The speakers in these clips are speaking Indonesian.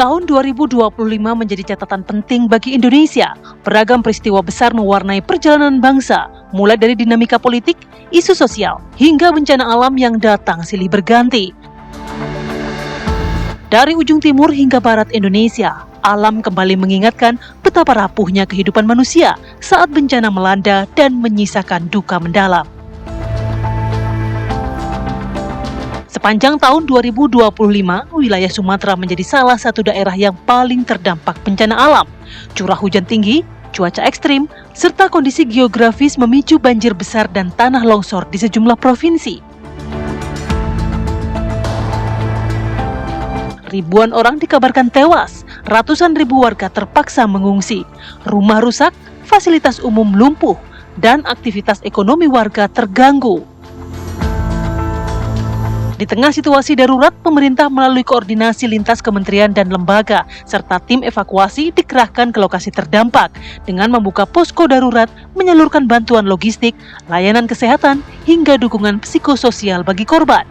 Tahun 2025 menjadi catatan penting bagi Indonesia. Beragam peristiwa besar mewarnai perjalanan bangsa, mulai dari dinamika politik, isu sosial, hingga bencana alam yang datang silih berganti. Dari ujung timur hingga barat Indonesia, alam kembali mengingatkan betapa rapuhnya kehidupan manusia saat bencana melanda dan menyisakan duka mendalam. Sepanjang tahun 2025, wilayah Sumatera menjadi salah satu daerah yang paling terdampak bencana alam. Curah hujan tinggi, cuaca ekstrim, serta kondisi geografis memicu banjir besar dan tanah longsor di sejumlah provinsi. Ribuan orang dikabarkan tewas, ratusan ribu warga terpaksa mengungsi, rumah rusak, fasilitas umum lumpuh, dan aktivitas ekonomi warga terganggu. Di tengah situasi darurat, pemerintah melalui koordinasi lintas kementerian dan lembaga, serta tim evakuasi dikerahkan ke lokasi terdampak dengan membuka posko darurat, menyalurkan bantuan logistik, layanan kesehatan, hingga dukungan psikososial bagi korban.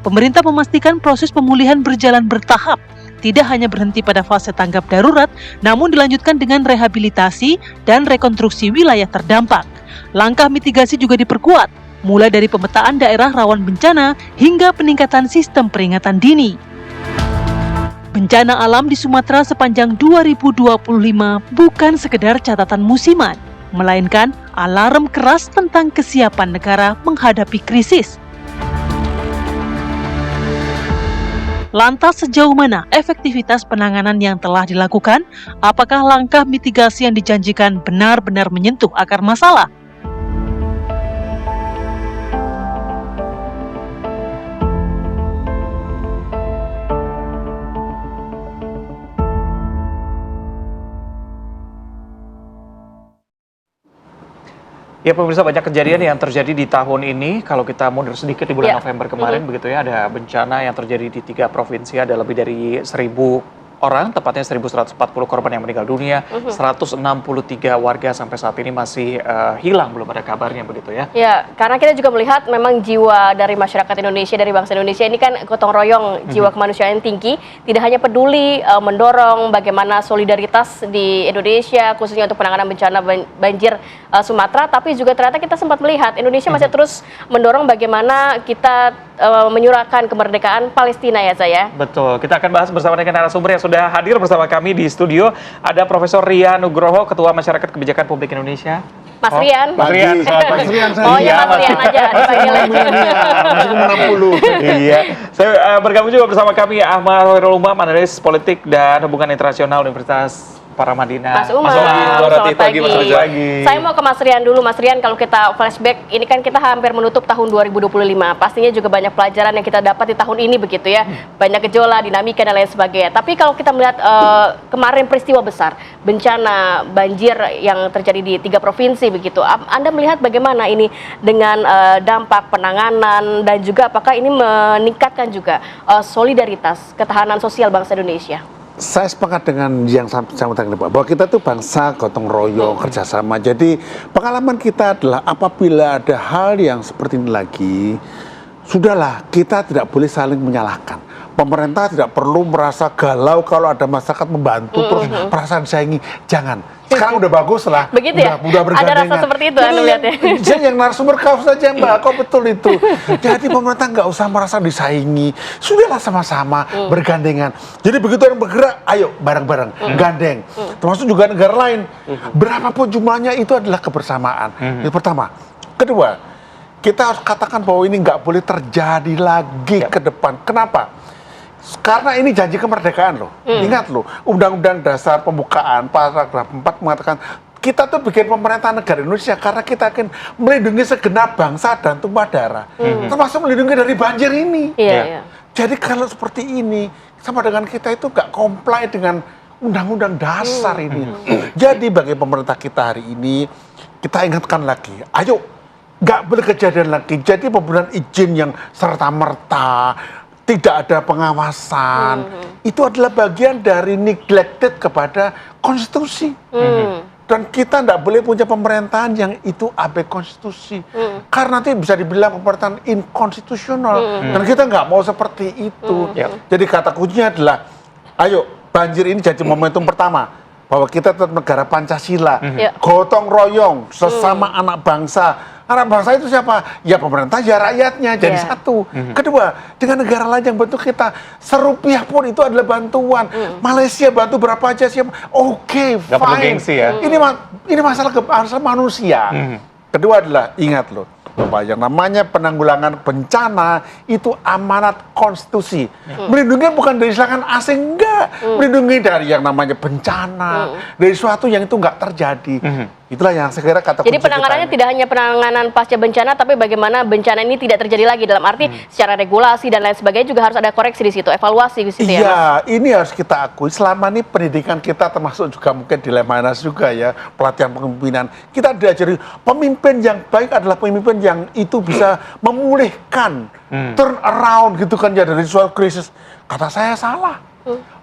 Pemerintah memastikan proses pemulihan berjalan bertahap, tidak hanya berhenti pada fase tanggap darurat, namun dilanjutkan dengan rehabilitasi dan rekonstruksi wilayah terdampak. Langkah mitigasi juga diperkuat, mulai dari pemetaan daerah rawan bencana hingga peningkatan sistem peringatan dini. Bencana alam di Sumatera sepanjang 2025 bukan sekedar catatan musiman, melainkan alarm keras tentang kesiapan negara menghadapi krisis. Lantas sejauh mana efektivitas penanganan yang telah dilakukan? Apakah langkah mitigasi yang dijanjikan benar-benar menyentuh akar masalah? Ya pemirsa, banyak kejadian yang terjadi di tahun ini. Kalau kita mundur sedikit di bulan November kemarin, begitu ya, ada bencana yang terjadi di 3 provinsi, ada lebih dari 1.000 orang, tepatnya 1.140 korban yang meninggal dunia, 163 warga sampai saat ini masih hilang, belum ada kabarnya begitu ya. Ya, karena kita juga melihat memang jiwa dari masyarakat Indonesia, dari bangsa Indonesia ini kan gotong royong, jiwa kemanusiaan tinggi, tidak hanya peduli mendorong bagaimana solidaritas di Indonesia, khususnya untuk penanganan bencana banjir Sumatera, tapi juga ternyata kita sempat melihat Indonesia masih terus mendorong bagaimana kita menyurahkan kemerdekaan Palestina ya saya. Betul, kita akan bahas bersama dengan narasumber yang sudah hadir bersama kami di studio. Ada Profesor Rian Nugroho, Ketua Masyarakat Kebijakan Publik Indonesia. Mas Rian. Mas Rian. Mas Rian saya. Oh ya, Mas Rian aja dipanggilnya. Masih umur 60. Iya, saya bergabung juga bersama kami Ahmad Hoirul Umam, analis politik dan hubungan internasional Universitas Paramadina. Mas Umam, selamat pagi. Saya mau ke Mas Rian dulu. Mas Rian, kalau kita flashback, ini kan kita hampir menutup tahun 2025. Pastinya juga banyak pelajaran yang kita dapat di tahun ini begitu ya. Banyak gejolak, dinamika dan lain sebagainya. Tapi kalau kita melihat kemarin peristiwa besar, bencana banjir yang terjadi di 3 provinsi begitu. Anda melihat bagaimana ini dengan dampak penanganan dan juga apakah ini meningkatkan juga solidaritas ketahanan sosial bangsa Indonesia? Saya sepakat dengan yang saya sampaikan bahwa kita tuh bangsa gotong royong, kerjasama. Jadi pengalaman kita adalah apabila ada hal yang seperti ini lagi, sudahlah, kita tidak boleh saling menyalahkan. Pemerintah tidak perlu merasa galau kalau ada masyarakat membantu terus perasaan saingi. Jangan. Sekarang udah bagus lah. Begitu ya? Udah bergandengan. Ada rasa seperti itu Anda lihatnya. Yang narasumber kau saja Mbak, kau betul itu. Jadi pemerintah nggak usah merasa disaingi. Sudahlah sama-sama bergandengan. Jadi begitu orang bergerak, ayo bareng-bareng, gandeng. Termasuk juga negara lain. Berapapun jumlahnya itu adalah kebersamaan. Itu pertama. Kedua, kita harus katakan bahwa ini nggak boleh terjadi lagi ke depan. Kenapa? Karena ini janji kemerdekaan loh. Ingat loh, Undang-Undang Dasar Pembukaan paragraf 4 mengatakan kita tuh bikin pemerintah negara Indonesia karena kita akan melindungi segenap bangsa dan tumpah darah. Termasuk melindungi dari banjir ini. Jadi kalau seperti ini, sama dengan kita itu nggak comply dengan Undang-Undang Dasar ini. Jadi bagi pemerintah kita hari ini, kita ingatkan lagi, ayo, nggak boleh kejadian lagi. Jadi pemberian izin yang serta-merta, tidak ada pengawasan, itu adalah bagian dari neglected kepada konstitusi. Dan kita tidak boleh punya pemerintahan yang itu abai konstitusi. Karena nanti bisa dibilang pemerintahan inkonstitusional. Dan kita nggak mau seperti itu. Jadi kata kuncinya adalah, ayo banjir ini jadi momentum pertama. Bahwa kita tetap negara Pancasila. Gotong royong, sesama anak bangsa. Anak bangsa itu siapa? Ya pemerintah, ya rakyatnya. Jadi satu. Kedua, dengan negara lain yang bentuk kita, serupiah pun itu adalah bantuan. Malaysia bantu berapa aja siapa? Oke, Nggak perlu fine. gengsi ya. Ini masalah kebangsaan manusia. Kedua adalah, ingat loh, bahwa yang namanya penanggulangan bencana itu amanat konstitusi. Melindungi bukan dari serangan asing, enggak. Melindungi dari yang namanya bencana, dari sesuatu yang itu enggak terjadi. Itulah yang saya kira kata Jadi kunci penanganannya kita. tidak hanya penanganan pasca bencana, tapi bagaimana bencana ini tidak terjadi lagi, dalam arti secara regulasi dan lain sebagainya juga harus ada koreksi di situ, evaluasi di situ ya, Mas? Iya, ini harus kita akui. Selama ini pendidikan kita termasuk juga mungkin di Lemhanas juga ya, pelatihan kepemimpinan. Kita diajari pemimpin yang baik adalah pemimpin yang itu bisa memulihkan, turn around gitu kan ya dari suatu krisis. Kata saya salah.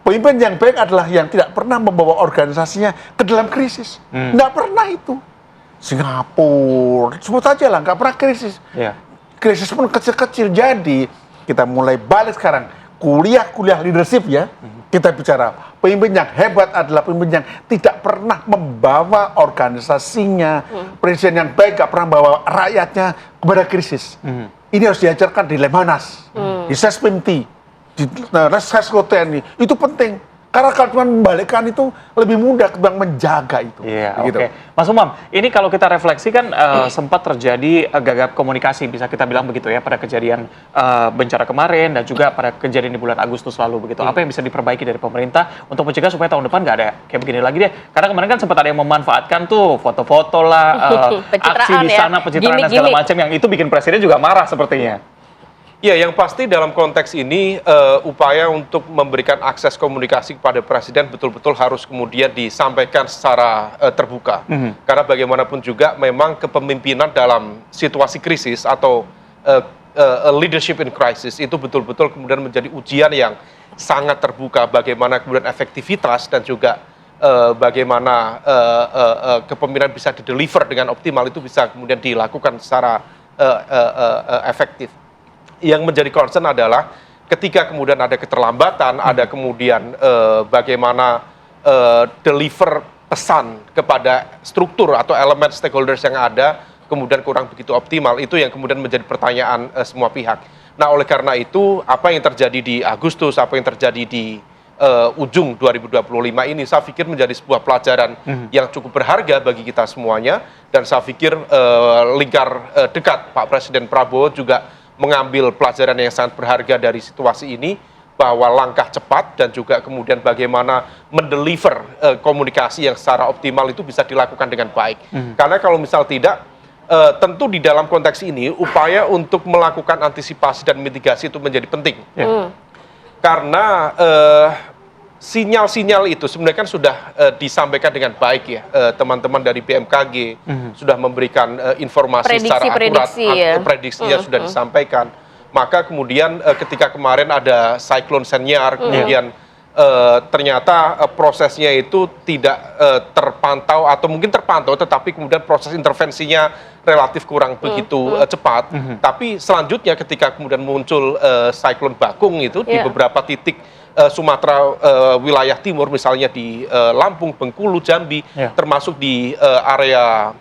Pemimpin yang baik adalah yang tidak pernah membawa organisasinya ke dalam krisis. Tidak pernah itu. Singapura, sebut aja lah, nggak pernah krisis. Krisis pun kecil-kecil. Jadi kita mulai balik sekarang. Kuliah leadership ya. Kita bicara pemimpin yang hebat adalah pemimpin yang tidak pernah membawa organisasinya. Presiden yang baik nggak pernah membawa rakyatnya kepada krisis. Ini harus diajarkan di Lemhanas, di Sespimti, di Resesko TNI. Itu penting. Karena kalau cuma membalikkan itu lebih mudah ketimbang menjaga itu. Iya, gitu. oke. Mas Umam, ini kalau kita refleksi kan sempat terjadi gagap komunikasi, bisa kita bilang begitu ya, pada kejadian bencana kemarin dan juga pada kejadian di bulan Agustus lalu begitu. Apa yang bisa diperbaiki dari pemerintah untuk mencegah supaya tahun depan nggak ada kayak begini lagi deh? Karena kemarin kan sempat ada yang memanfaatkan tuh foto-foto lah, aksi di sana, pencitraan dan segala macam yang itu bikin presiden juga marah sepertinya. Ya, yang pasti dalam konteks ini upaya untuk memberikan akses komunikasi kepada presiden betul-betul harus kemudian disampaikan secara terbuka. Karena bagaimanapun juga memang kepemimpinan dalam situasi krisis atau leadership in crisis itu betul-betul kemudian menjadi ujian yang sangat terbuka. Bagaimana kemudian efektivitas dan juga bagaimana kepemimpinan bisa dideliver dengan optimal itu bisa kemudian dilakukan secara efektif. Yang menjadi concern adalah ketika kemudian ada keterlambatan, ada kemudian bagaimana deliver pesan kepada struktur atau elemen stakeholders yang ada, kemudian kurang begitu optimal, itu yang kemudian menjadi pertanyaan semua pihak. Nah, oleh karena itu, apa yang terjadi di Agustus, apa yang terjadi di ujung 2025 ini, saya pikir menjadi sebuah pelajaran yang cukup berharga bagi kita semuanya, dan saya pikir lingkar dekat Pak Presiden Prabowo juga mengambil pelajaran yang sangat berharga dari situasi ini, bahwa langkah cepat dan juga kemudian bagaimana mendeliver komunikasi yang secara optimal itu bisa dilakukan dengan baik. Karena kalau misal tidak, tentu di dalam konteks ini upaya untuk melakukan antisipasi dan mitigasi itu menjadi penting. Karena sinyal-sinyal itu sebenarnya kan sudah disampaikan dengan baik ya, teman-teman dari BMKG sudah memberikan informasi secara akurat, prediksinya sudah disampaikan. Maka kemudian ketika kemarin ada siklon Senyar, kemudian ternyata prosesnya itu tidak terpantau, atau mungkin terpantau tetapi kemudian proses intervensinya relatif kurang begitu cepat. Tapi selanjutnya ketika kemudian muncul siklon Bakung itu di beberapa titik Sumatera wilayah timur, misalnya di Lampung, Bengkulu, Jambi, termasuk di area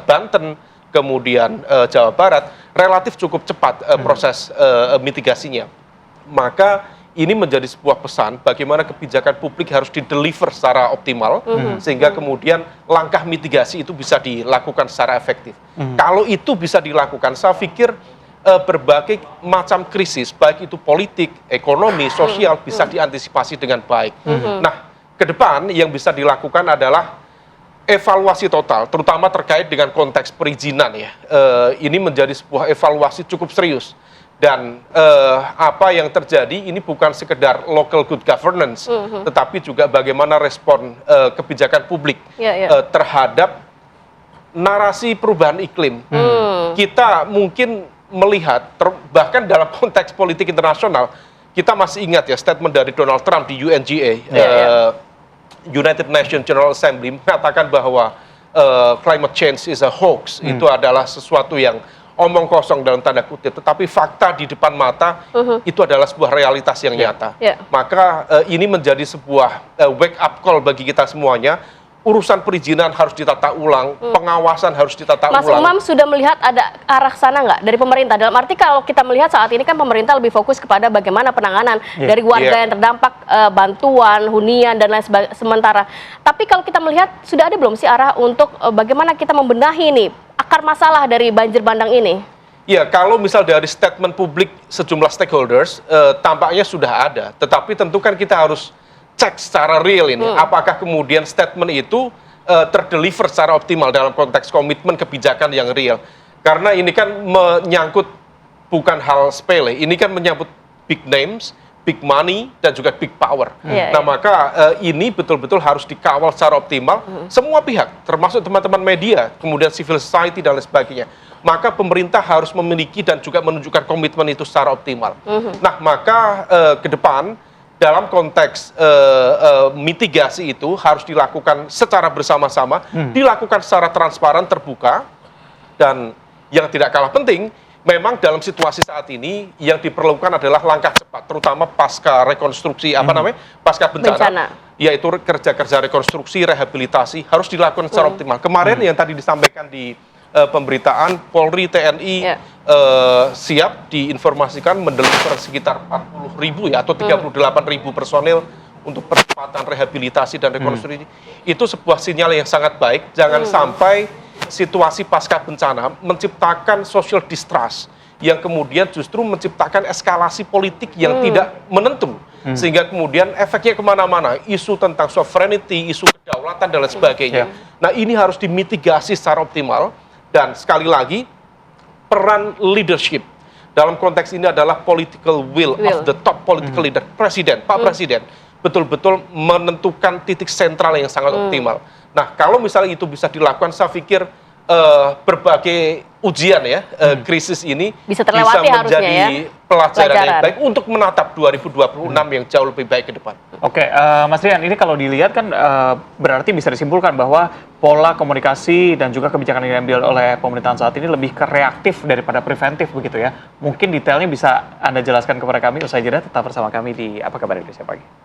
Banten, kemudian Jawa Barat, relatif cukup cepat proses mitigasinya. Maka ini menjadi sebuah pesan bagaimana kebijakan publik harus dideliver secara optimal, sehingga kemudian langkah mitigasi itu bisa dilakukan secara efektif. Kalau itu bisa dilakukan, saya pikir berbagai macam krisis, baik itu politik, ekonomi, sosial, bisa diantisipasi dengan baik. Nah, ke depan yang bisa dilakukan adalah evaluasi total, terutama terkait dengan konteks perizinan ya. Ini menjadi sebuah evaluasi cukup serius. Dan apa yang terjadi ini bukan sekedar local good governance, tetapi juga bagaimana respon kebijakan publik terhadap narasi perubahan iklim. Kita mungkin melihat, bahkan dalam konteks politik internasional, kita masih ingat ya statement dari Donald Trump di UNGA United Nations General Assembly mengatakan bahwa climate change is a hoax, itu adalah sesuatu yang omong kosong dalam tanda kutip, tetapi fakta di depan mata itu adalah sebuah realitas yang nyata. Maka ini menjadi sebuah wake up call bagi kita semuanya. Urusan perizinan harus ditata ulang, pengawasan harus ditata ulang. Mas Umam sudah melihat ada arah sana nggak dari pemerintah? Dalam arti kalau kita melihat saat ini kan pemerintah lebih fokus kepada bagaimana penanganan dari warga yang terdampak bantuan, hunian dan lain sementara. Tapi kalau kita melihat sudah ada belum sih arah untuk bagaimana kita membenahi nih akar masalah dari banjir bandang ini? Ya, kalau misal dari statement publik sejumlah stakeholders tampaknya sudah ada, tetapi tentu kan kita harus cek secara real ini, apakah kemudian statement itu terdeliver secara optimal dalam konteks komitmen kebijakan yang real. Karena ini kan menyangkut bukan hal sepele, ini kan menyangkut big names, big money, dan juga big power. Nah, maka ini betul-betul harus dikawal secara optimal, semua pihak, termasuk teman-teman media, kemudian civil society, dan lain sebagainya. Maka pemerintah harus memiliki dan juga menunjukkan komitmen itu secara optimal. Nah, maka ke depan, dalam konteks mitigasi itu harus dilakukan secara bersama-sama, dilakukan secara transparan, terbuka, dan yang tidak kalah penting, memang dalam situasi saat ini yang diperlukan adalah langkah cepat, terutama pasca rekonstruksi, pasca bencana, yaitu kerja-kerja rekonstruksi, rehabilitasi harus dilakukan secara optimal. Kemarin yang tadi disampaikan di pemberitaan, Polri, TNI siap diinformasikan mendeliver sekitar 40.000 ya atau 38.000 personil untuk percepatan rehabilitasi dan rekonstruksi. Itu sebuah sinyal yang sangat baik. Jangan sampai situasi pasca bencana menciptakan social distrust yang kemudian justru menciptakan eskalasi politik yang tidak menentu. Sehingga kemudian efeknya kemana-mana, isu tentang sovereignty, isu kedaulatan dan lain sebagainya. Nah, ini harus dimitigasi secara optimal. Dan sekali lagi, peran leadership dalam konteks ini adalah political will of the top political leader, Presiden, Pak Presiden, betul-betul menentukan titik sentral yang sangat optimal. Nah, kalau misalnya itu bisa dilakukan, saya pikir berbagai ujian ya, krisis ini bisa menjadi pelajaran yang baik untuk menatap 2026 yang jauh lebih baik ke depan. Oke, Mas Rian, ini kalau dilihat kan berarti bisa disimpulkan bahwa pola komunikasi dan juga kebijakan yang diambil oleh pemerintahan saat ini lebih ke reaktif daripada preventif begitu ya. Mungkin detailnya bisa Anda jelaskan kepada kami usai jeda, tetap bersama kami di Apa Kabar Indonesia Pagi.